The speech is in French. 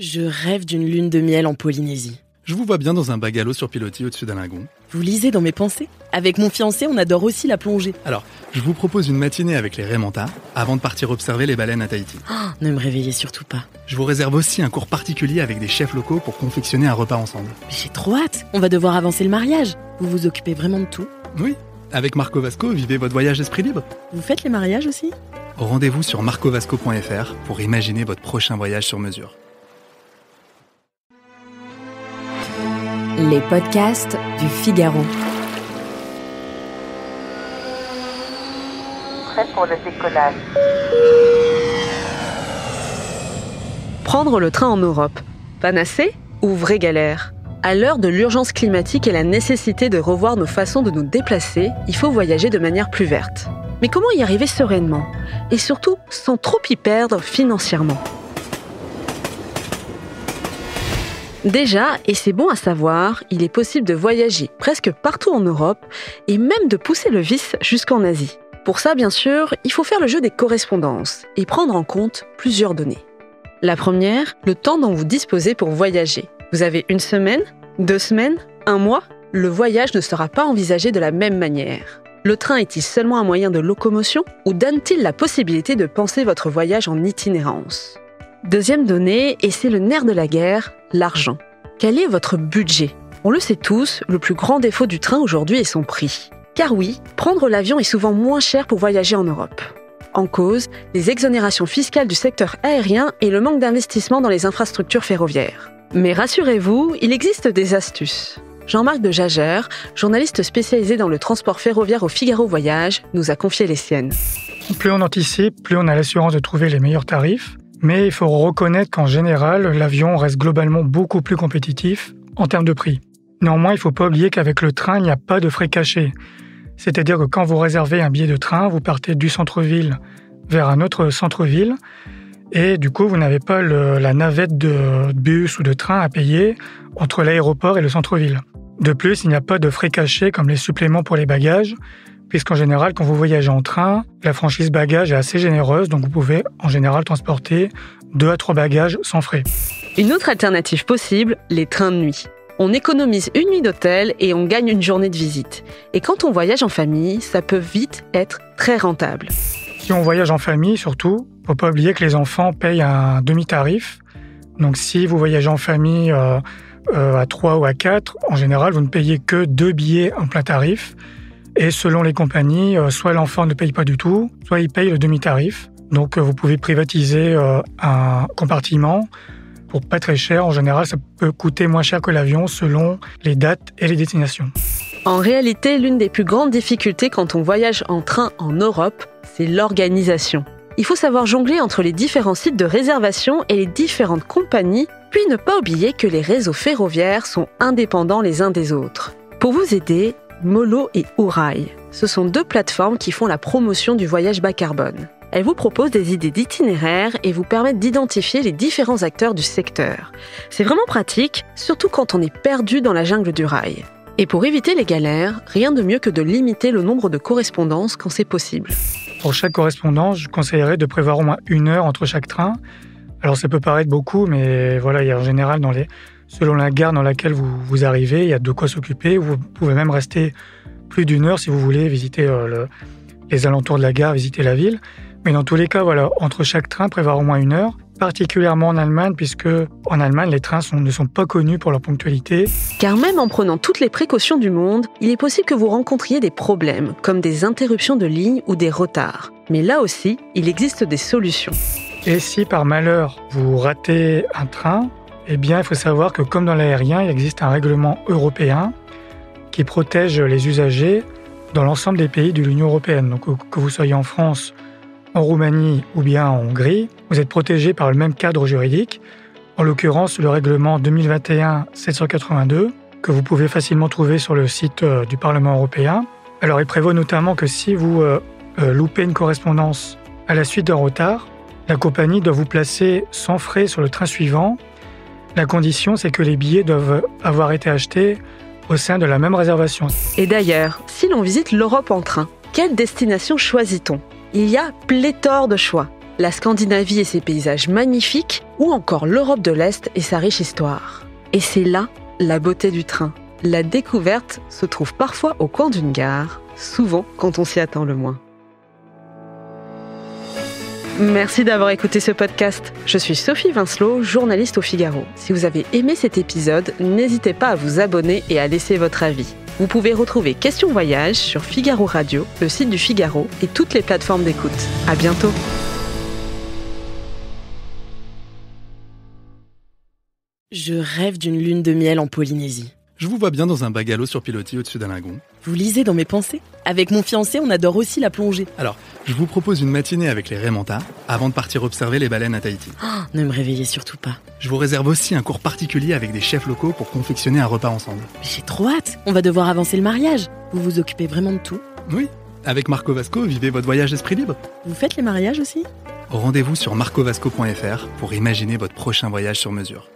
Je rêve d'une lune de miel en Polynésie. Je vous vois bien dans un bungalow sur pilotis au-dessus d'un lagon. Vous lisez dans mes pensées ? Avec mon fiancé, on adore aussi la plongée. Alors, je vous propose une matinée avec les Raymanta avant de partir observer les baleines à Tahiti. Ne me réveillez surtout pas. Je vous réserve aussi un cours particulier avec des chefs locaux pour confectionner un repas ensemble. Mais j'ai trop hâte. On va devoir avancer le mariage. Vous vous occupez vraiment de tout ? Oui, avec Marco Vasco, vivez votre voyage esprit libre. Vous faites les mariages aussi ? Rendez-vous sur marcovasco.fr pour imaginer votre prochain voyage sur mesure. Les podcasts du Figaro. Prêt pour le décollage. Prendre le train en Europe, panacée ou vraie galère ? À l'heure de l'urgence climatique et la nécessité de revoir nos façons de nous déplacer, il faut voyager de manière plus verte. Mais comment y arriver sereinement ? Et surtout, sans trop y perdre financièrement ? Déjà, et c'est bon à savoir, il est possible de voyager presque partout en Europe et même de pousser le vice jusqu'en Asie. Pour ça, bien sûr, il faut faire le jeu des correspondances et prendre en compte plusieurs données. La première, le temps dont vous disposez pour voyager. Vous avez 1 semaine, 2 semaines, 1 mois ? Le voyage ne sera pas envisagé de la même manière. Le train est-il seulement un moyen de locomotion ou donne-t-il la possibilité de penser votre voyage en itinérance ? Deuxième donnée, et c'est le nerf de la guerre, l'argent. Quel est votre budget ? On le sait tous, le plus grand défaut du train aujourd'hui est son prix. Car oui, prendre l'avion est souvent moins cher pour voyager en Europe. En cause, les exonérations fiscales du secteur aérien et le manque d'investissement dans les infrastructures ferroviaires. Mais rassurez-vous, il existe des astuces. Jean-Marc de Jagère, journaliste spécialisé dans le transport ferroviaire au Figaro Voyage, nous a confié les siennes. Plus on anticipe, plus on a l'assurance de trouver les meilleurs tarifs. Mais il faut reconnaître qu'en général, l'avion reste globalement beaucoup plus compétitif en termes de prix. Néanmoins, il ne faut pas oublier qu'avec le train, il n'y a pas de frais cachés. C'est-à-dire que quand vous réservez un billet de train, vous partez du centre-ville vers un autre centre-ville et du coup, vous n'avez pas la navette de bus ou de train à payer entre l'aéroport et le centre-ville. De plus, il n'y a pas de frais cachés comme les suppléments pour les bagages, puisqu'en général, quand vous voyagez en train, la franchise bagages est assez généreuse, donc vous pouvez en général transporter 2 à 3 bagages sans frais. Une autre alternative possible, les trains de nuit. On économise 1 nuit d'hôtel et on gagne une journée de visite. Et quand on voyage en famille, ça peut vite être très rentable. Si on voyage en famille, surtout, il ne faut pas oublier que les enfants payent un demi-tarif. Donc si vous voyagez en famille à 3 ou à 4, en général, vous ne payez que 2 billets en plein tarif. Et selon les compagnies, soit l'enfant ne paye pas du tout, soit il paye le demi-tarif. Donc vous pouvez privatiser un compartiment pour pas très cher. En général, ça peut coûter moins cher que l'avion selon les dates et les destinations. En réalité, l'une des plus grandes difficultés quand on voyage en train en Europe, c'est l'organisation. Il faut savoir jongler entre les différents sites de réservation et les différentes compagnies, puis ne pas oublier que les réseaux ferroviaires sont indépendants les uns des autres. Pour vous aider, Molo et Ourail. Ce sont 2 plateformes qui font la promotion du voyage bas carbone. Elles vous proposent des idées d'itinéraires et vous permettent d'identifier les différents acteurs du secteur. C'est vraiment pratique, surtout quand on est perdu dans la jungle du rail. Et pour éviter les galères, rien de mieux que de limiter le nombre de correspondances quand c'est possible. Pour chaque correspondance, je conseillerais de prévoir au moins 1 heure entre chaque train. Alors ça peut paraître beaucoup, mais voilà, il y a en général selon la gare dans laquelle vous arrivez, il y a de quoi s'occuper. Vous pouvez même rester plus d'1 heure si vous voulez visiter les alentours de la gare, visiter la ville. Mais dans tous les cas, voilà, entre chaque train, prévoir au moins 1 heure, particulièrement en Allemagne, puisque en Allemagne, les trains ne sont pas connus pour leur ponctualité. Car même en prenant toutes les précautions du monde, il est possible que vous rencontriez des problèmes, comme des interruptions de ligne ou des retards. Mais là aussi, il existe des solutions. Et si par malheur, vous ratez un train, eh bien, il faut savoir que comme dans l'aérien, il existe un règlement européen qui protège les usagers dans l'ensemble des pays de l'Union européenne. Donc, que vous soyez en France, en Roumanie ou bien en Hongrie, vous êtes protégé par le même cadre juridique, en l'occurrence le règlement 2021-782, que vous pouvez facilement trouver sur le site du Parlement européen. Alors, il prévoit notamment que si vous loupez une correspondance à la suite d'un retard, la compagnie doit vous placer sans frais sur le train suivant. La condition, c'est que les billets doivent avoir été achetés au sein de la même réservation. Et d'ailleurs, si l'on visite l'Europe en train, quelle destination choisit-on ? Il y a pléthore de choix. la Scandinavie et ses paysages magnifiques, ou encore l'Europe de l'Est et sa riche histoire. Et c'est là la beauté du train. La découverte se trouve parfois au coin d'une gare, souvent quand on s'y attend le moins. Merci d'avoir écouté ce podcast. Je suis Sophie Vincelot, journaliste au Figaro. Si vous avez aimé cet épisode, n'hésitez pas à vous abonner et à laisser votre avis. Vous pouvez retrouver Question Voyage sur Figaro Radio, le site du Figaro et toutes les plateformes d'écoute. À bientôt. Je rêve d'une lune de miel en Polynésie. Je vous vois bien dans un bungalow sur pilotis au-dessus d'un lagon. Vous lisez dans mes pensées ? Avec mon fiancé, on adore aussi la plongée. Alors, je vous propose une matinée avec les Raymanta avant de partir observer les baleines à Tahiti. Ne me réveillez surtout pas. Je vous réserve aussi un cours particulier avec des chefs locaux pour confectionner un repas ensemble. Mais j'ai trop hâte. On va devoir avancer le mariage. Vous vous occupez vraiment de tout ? Oui, avec Marco Vasco, vivez votre voyage esprit libre. Vous faites les mariages aussi ? Rendez-vous sur marcovasco.fr pour imaginer votre prochain voyage sur mesure.